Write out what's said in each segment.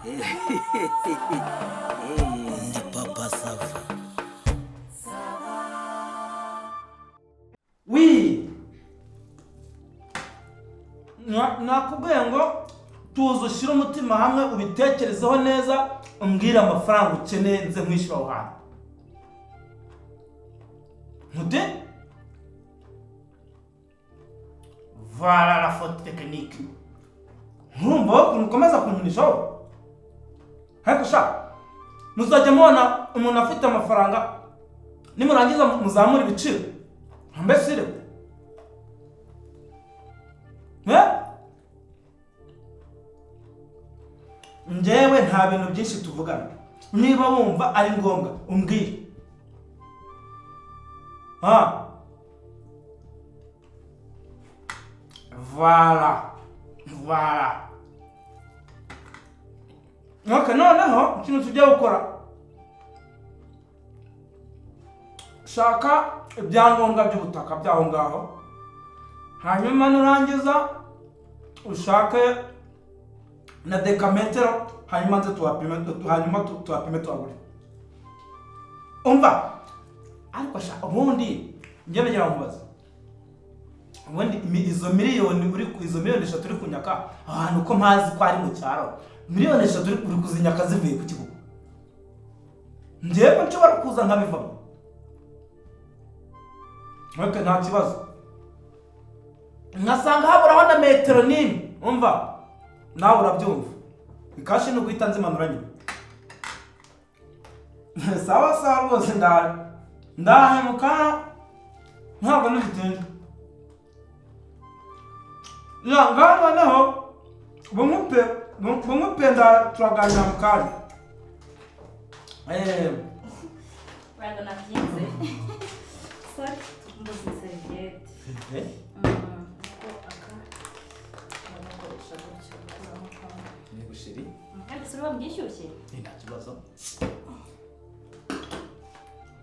Ndi Papa Sava. Oui. Nakubwiye ngo tuza ushyire umutima hamwe ubitekerezeho neza umbwire amafaranga ukeneye nze nkwishyura aho hantu. Nkute? Voilà la faute technique. Nkumva ukuntu ukomeza kunkinishaho. Ariko sha muzajya mubona umuntu afite amafaranga nimurangiza muzamura ibiciro. Mbese rero njyewe nta bintu byinshi tuvugana. Niba wumva ari ngombwa umbwire. Voilà. Okay, noneho ikintu tujya gukora. Shaka ibyangombwa by'ubutaka byaho ngaho. Hanyuma nurangiza ushake na dekametero hanyuma nze tuwapime tuwagure. Umva ariko sha ubundi njye nagira nkubaza. Ubundi izo miliyoni uri izo miliyoni 3 uri kunyaka ahantu ko mpazi ko ari mu cyaro. Miliyoni 3 uri kuzinyaka zivuye ku kibuga. Njyewe nshobora kuza nkabivamo. Okay, nta kibazo. Nkasanga haburaho na metero nini. Umva nawe urabyumva. Ikashi no guhita nzimanura nyine. Sawa rwose ndahemuka ntabwo nifite. Ngana naho bumupe turaganira mu kanya. Wenda nabyinze. Sorry, mbuze serviette. Yego sheri. Kandi sura byishyushye. Nta kibazo.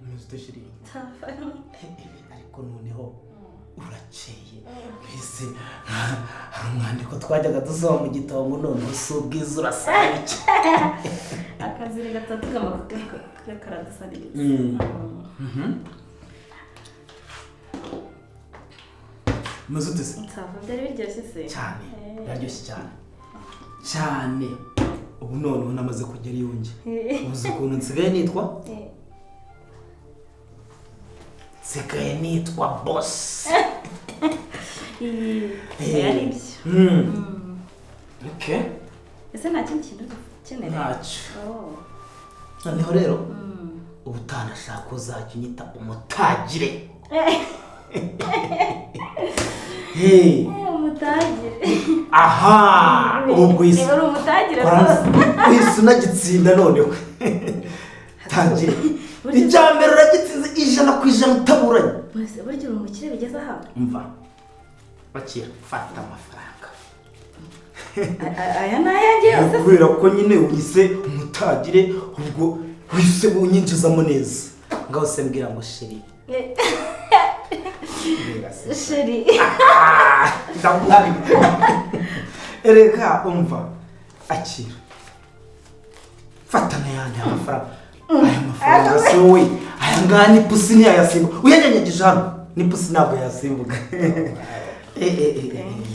Muzite sheri. Ariko noneho urakeye. Mbese hari umwandiko twajyaga dusoma mu gitabo ngo none usubwiza urasabike. Akazire gatatu k'amafuka karadusaririza. Muzite se? Nsava byari biryoshye se. Cyane. Biraryoshye cyane. Ubu none namaze kugera iyunge. Ubuze ukuntu nsigaye nitwa? Nsigaye nitwa boss. Yari byo. Okay. Ese nta kintu ukeneye? Ntacyo. Noneho rero ubutanashaka uzajya unyita umutagire. Umutagire. Aha! Ubwo isi. Uri umutagire. Isi unagitsinda noneho. Tagire. Ijambere uragitsinze 100% utaburanye. Mwese buryo umukire bigeze aha. Umva. Bakira fata amafaranga. Aya nayange yose. Kubera ko nyine uyise umutagire ubwo wise bunyinjizamo neza. Ngaho se mbwira ngo sheri. Sheri. Ndamwari. Ereka umva. Akira. Fata na yandi amafaranga. Aya mafaranga se wowe. Aya ngani pusi ni yasimbuka. Uyanyanyaje hano. Ni pusi ntabwo yasimbuka. Thank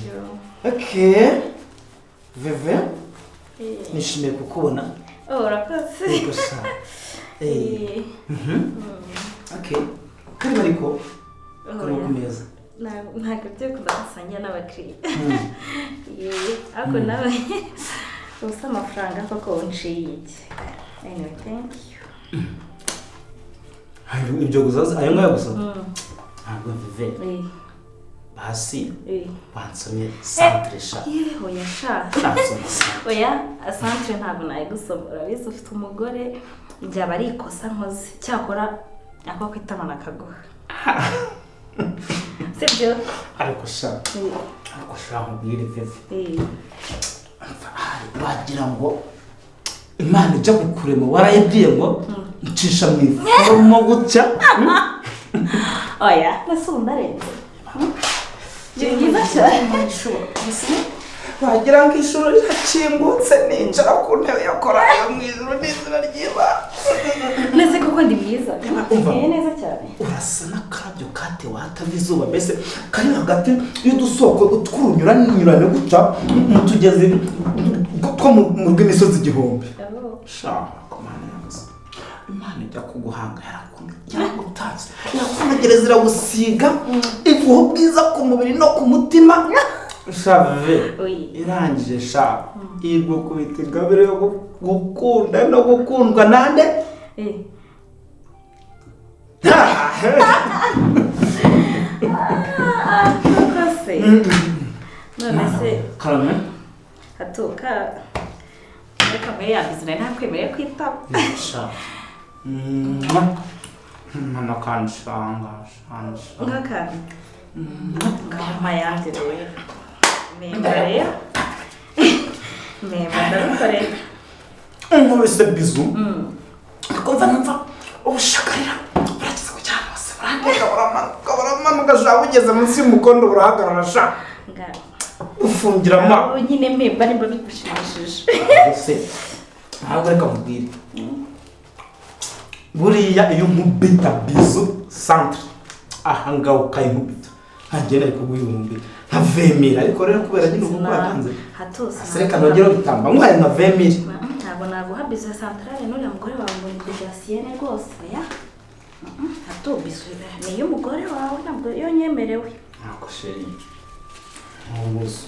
you. Okay. Veve. Nishimiye kukubona. Urakoze. Yego sha. Okay. Kari bariko. Kari ku meza. Ntabwo byo kudasangira n'abakiriya. Ariko nawe usa amafaranga koko unciye. Anyway, thank you. Ibyo gusa ayo ngayo gusa. Ntabwo Veve. Basi. Bansomye centre sha. Oya sha. Oya centre ntabwo nayigusomora. Bize ufite umugore byaba ari ikosa nkoze. Cyakora ako kwitama nakaguha. Sibyo. Ariko sha. Nkubwire Veve. Wagira ngo Imana ijya kukurema warayibwiye ngo ncisha mu ifomo gutya. Oya, nasunda rero. Byiza cyane. wagira ngo ijuru rirakimbutse nicara ku ntebe ya korali yo mu ijuru n'izina ry'Imana. Nese koko ndi mwiza. Ni neza cyane. Urasa n'akarabyo katewe hatava izuba mbese kari hagati y'udusoko tw'urunyurane guca mu tugezi two mu rw'imisozi igihumbi. Shaka kumana yaguze. Imana ijya kuguhanga yaragutazi. Yakunagereza iragusiga iguha ubwiza ku mubiri no ku mutima. Shave irangije sha igukubita ingabire yo gukunda no gukundwa nande kose none se karame atuka reka mbere yabizire ntakwemereye kwitaba sha mama kanshanga ngaka ngama yanjye rero memba rero memba ndabikorera wese bizu kumva numva ubushakarira uragize ku cyane hose urandeka uramanuka sha ugeze munsi y'umukondo urahagarara sha ufungira ma nyine memba nimba bigushimishije ese ntabwo reka mubwire buriya iyo nkubita bizu centre aha ngaho ukayinkubita ntagenda ariko guhumbi nkavemera ariko rero kubera nyine uko watanze asereka nogera bitamba nkwaye nkavemera ntabwo naguha bizu centrale none mugore wawe ngo ni Jasienne rwose ya hato bizu ni umugore wawe ntabwo yo nyemerewe nako sheri mubuzo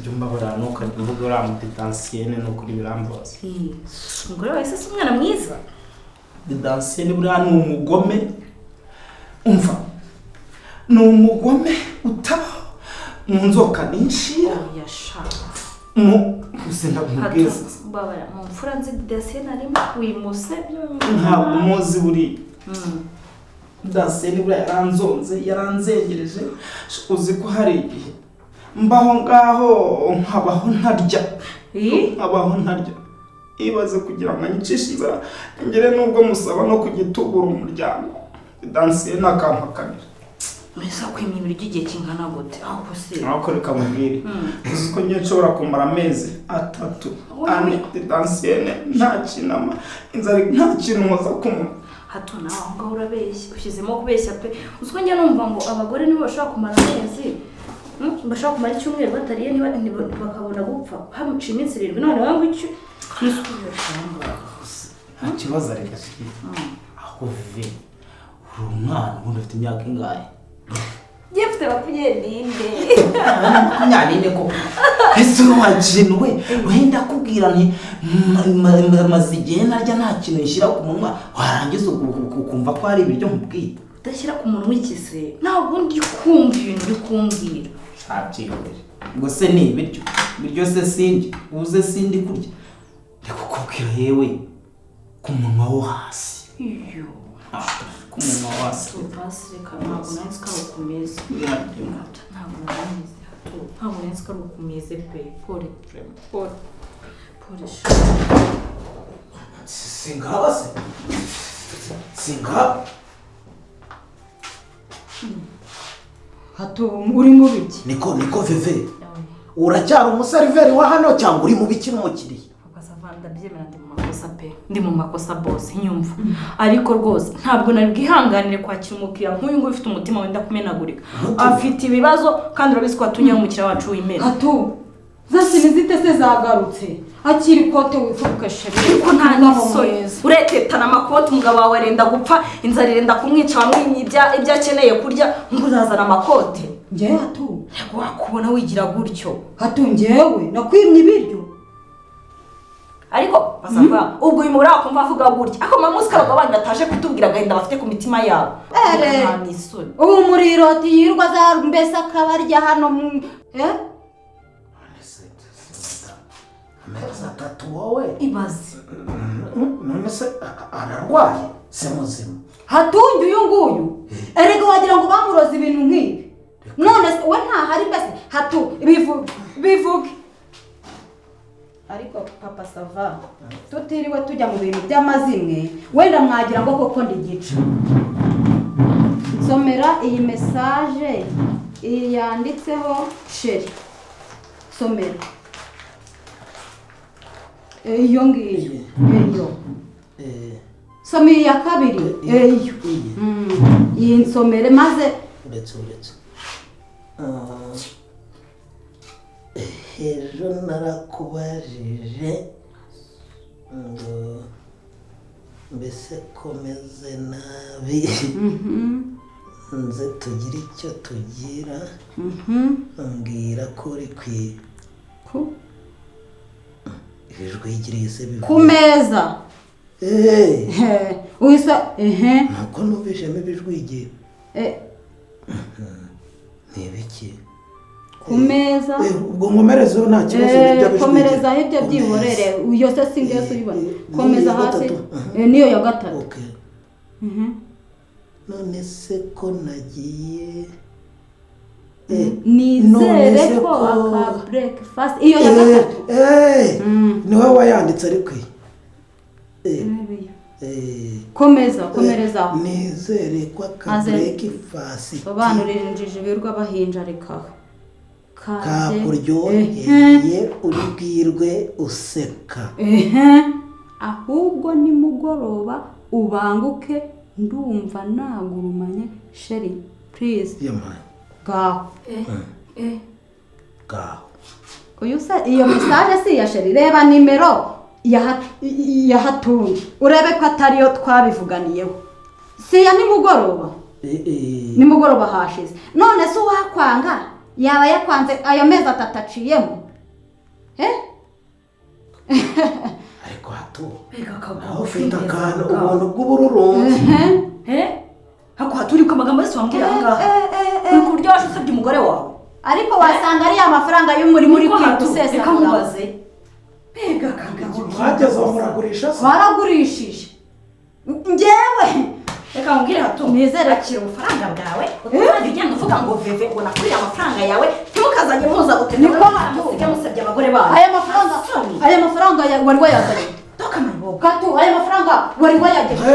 jumba bara no kavuga uramuti Jasienne no kuri birambaza umugore wawe se umwana mwiza Jasienne buriya ni umugome umva ni umugome utaba mu nzoka n'inshira mu usenda kumugeza babara mu mfura nzi Jasienne arimo wimuse ntabwo muzi buri Jasienne buriya yaranzengereje uzi ko hari igihe mbaho ngaho nkabaho ntarya ibaze kugira ngo anyicishe inzara ngere nubwo musaba no kugitubura umuryango Jasienne akampakanira Mesa kwimye ibiryo igihe kingana gute aho se aho reka mubwire uzi ko ngiye nshobora kumara amezi 3 ane Jasienne nta kinama inzara nta kintu nkoza kumwe hato nawe aho ngaho urabeshya ushyizemo kubeshya pe uzi ko njye numva ngo abagore nibo bashobora kumara amezi bashobora kumara icyumweru batariye bakabona gupfa hamuca iminsi 7 none wangu icyo nta kibazo reka aho vive uri umwana ubundi ufite imyaka ingahe Jefte bapuye ninde kunyarine ko ese wajinwe wenda kubwira nti mazigiye narya nta kintu yishira ku munwa warangiza ukumva ko ari ibiryo mubwita udashyira ku munwa ikise ntabwo ndi kumva ibintu uri kumbwira shabyihorere ngo se ni ibiryo se sindi uze sindi kurya ndakukubwira yewe ku munwa wo hasi iyo kumunwa wasi reka ntabwo nansi ko ukomeze ntabwo nansi ko ukomeze pe pole singaba hato uri mu biki niko veve uracyari umuseriveri wa hano cyangwa uri mu biki n'umukiriya ndabyemera ndi mu makosa boss nyumva ariko rwose ntabwo nari bwihanganire kwakira umukiriya nk'uyu nguyu ufite umutima wenda kumenagurika afite ibibazo kandi urabizi ko atunye umukiriya wacu w'imena hato zasini zite se zagarutse akiri kote wifuka sheri ariko nta n'isoni uretetana amakote umugabo wawe arenda gupfa inzara irenda kumwica wamwimye ibyo akeneye kurya ngo uzazana amakote njyewe hato wakubona wigira gutyo hato njyewe nakwimye ibiryo ariko basava ubwo uyu mugore wakumva avuga gutya ako mamusi karoga abandi bataje kutubwira agahinda bafite ku mitima yabo nta n'isoni ubu muriro ati yirwa za mbese akabarya hano amezi 3 wowe ibaze none se ararwaye se muzima hatunge uyu nguyu erega wagira ngo bamuroza ibintu nk'ibi none se we ntahari mbese hatu bivuge ariko papa sava tutiriwe tujya mu bintu by'amazimwe wenda mwagira ngo koko ndigica nsomera iyi message iyi yanditseho sheri somera iyo ngiyo iyo soma iya kabiri iyo iyi nsomere maze uretse ejo narakubajije ngo mbese komeze nabi nze tugire icyo tugira mbwira ko uri ibijwigiriye se bivuga ku meza wisa ntabwo numvishemo ibijwigiye ni ibiki ku meza ubwo nkomerezeho nta kibazo n'ibyo bijwigiye komereza ibyo byihorere iyo se singiye uyibona komeza hasi niyo ya gatatu none se ko nagiye nizere ko aka breakfast iyo ya gatatu niwe wayanditse ariko komeza komereza nizere ko aka breakfast sobanurira injiji birwa bahinja rekaho kakuryoheye uribwirwe useka ahubwo nimugoroba ubanguke ndumva nagurumanye sheri please gaho uyu se iyo message si ya sheri reba nimero ya hatungi urebe ko atariyo twabivuganiyeho si ya nimugoroba nimugoroba hashize none se uwakwanga yaba yakwanze ayo mezi 3 aciyemo ariko hato aho ufite akantu ubuntu bw'ubururu hako haturi ko amagambo yose wambwira ngaha uri kuryoshya usabye umugore wawe ariko wasanga ari amafaranga y'umurimo uri kwigusesa reka mubaze mbega kagabo mwageze aho muragurisha se waragurishije njyewe reka mbwire hato nizere akira ubufaranga bwawe utazajya ugenda uvuga ngo veve ngo nakuriye amafaranga yawe ntimukazajye muza gutema niko musige musabye abagore bawe aya mafaranga wari wayazanye gato aya mafaranga wari wayagejeje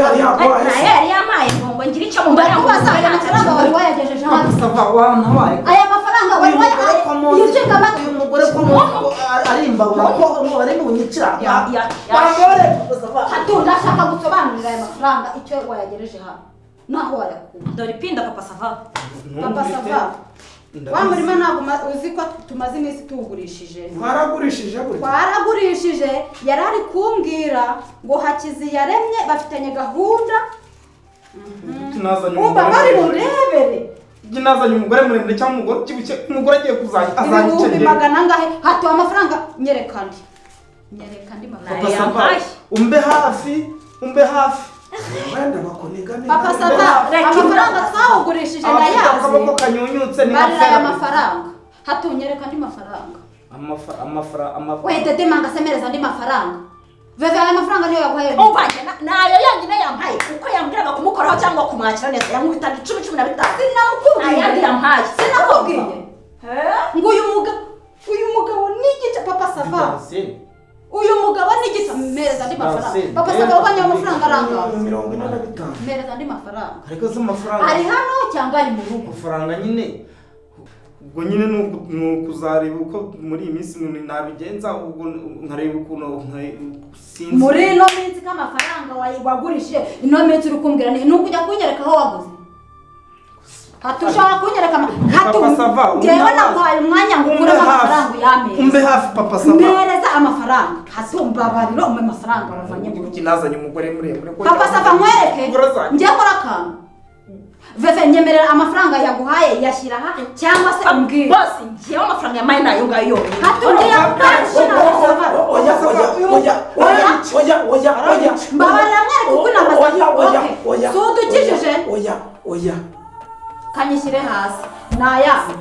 yari yamaye ngo ngire icyo mumbara kubaza aya mafaranga wari wayagejeje hano sava wana waye aya mafaranga wari wayagejeje yicika bati uyu mugore ko ari imbabura ko ari munyicira bangore hato ndashaka gusobanurira aya mafaranga icyo wayagejeje hano naho wayakura dore pinda papa sava papa sava wa murima ntabwo uzi ko tumaze iminsi tuwugurishije twaragurishije yari ari kumbwira ngo Hakizi yaremye bafitanye gahunda umva bari burebere nazanye umugore muremure cyangwa umugore ukibuke umugore agiye kuzajya ibihumbi magana angahe hato amafaranga nyereka ndi mafaranga umbe hafi wenda bakonegane papa sava amafaranga twawugurishije ndayazi akaboko kanyunyutse ni aya mafaranga hato nyereka ndi mafaranga amafaranga wete demanga semereza andi mafaranga veve aya mafaranga niyo yaguhaye umvanye nayo yangine yampaye uko yambwiraga kumukoraho cyangwa kumwakira neza yankubita 10-15 sinamukubwiye ayandi yampaye sinakubwiye ngo uyu mugabo n'igice papa sava uyu mugabo n'igice mereza andi mafaranga papa sava ubanye amafaranga aranga 45 mereza andi mafaranga ariko se amafaranga ari hano cyangwa ari mu rugo amafaranga nyine ubwo nyine nukuzareba uko muri iyi minsi nabigenza ubwo nkareba ukuntu sinzi muri ino minsi k'amafaranga wagurishije ino minsi uri kumbwira ni ukujya kunyereka aho waguze hatushaka kunyereka ngewe naguhaye umwanya ngo ukure amafaranga uyameze umbe hafi papa sava mpereza amafaranga hatumbabariro umbe amafaranga wavanye mu rugo nazanye umugore muremure papa sava nkwereke njye kora akantu veve nyemerera amafaranga yaguhaye yashyira aha cyangwa se umbwire bose ngewe amafaranga yamaye nayo ngayo hatungiye kukashina mbabarira mwereke uko inamaze sudukijije oya kanyishyire hasi nayanga